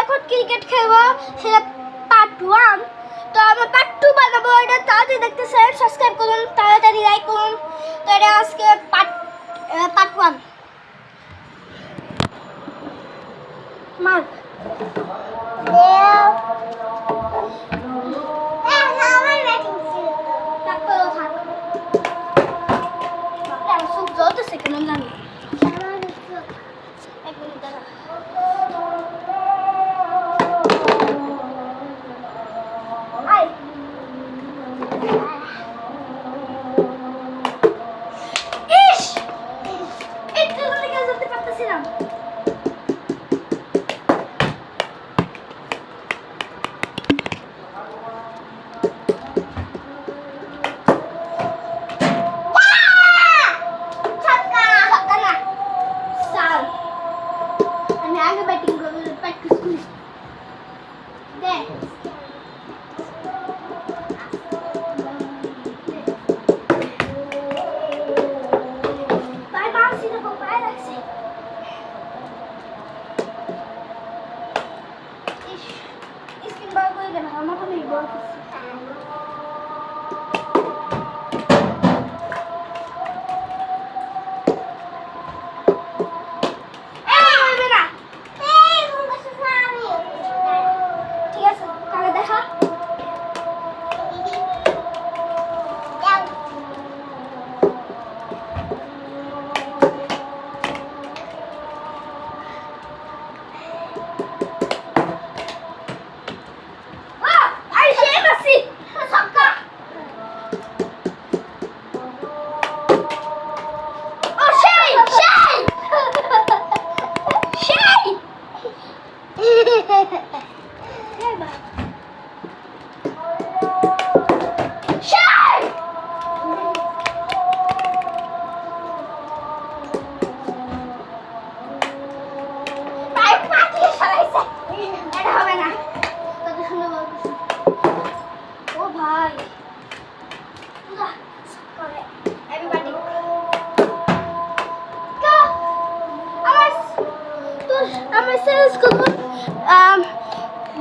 এখন ক্রিকেট খেলবো, সেটা পার্ট 1। তো আমরা পার্ট 2 বানাবো। এটা তাড়াতাড়ি দেখতেছেন, সাবস্ক্রাইব করুন, তাড়াতাড়ি লাইক করুন। তো এটা আজকে পার্ট 1। মার কেমন জানি এক মিনিট দাঁড়া। ইস একটু দিকে যেতে পারতেছিলাম। আগে ব্যাটিং করবো, প্র্যাকটিস করি। দেখ পায়ে মারছি, দেখো পায়ে লাগছে। স্কিন বার করে দেন, আমার কোনো বল করছি।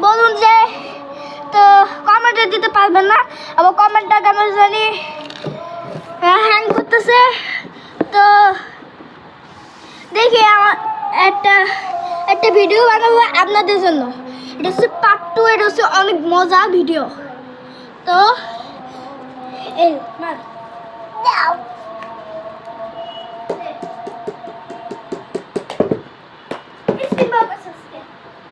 বলুন যে তো কমেন্টে দিতে পারবেন না, আবার কমেন্টটা কেমন জানি হ্যাং করতেছে। তো দেখি আমার একটা ভিডিও বানাবো আপনাদের জন্য। এটা হচ্ছে পার্ট 2। এটা হচ্ছে অনেক মজা ভিডিও। তো এই মার দাও। স্কিন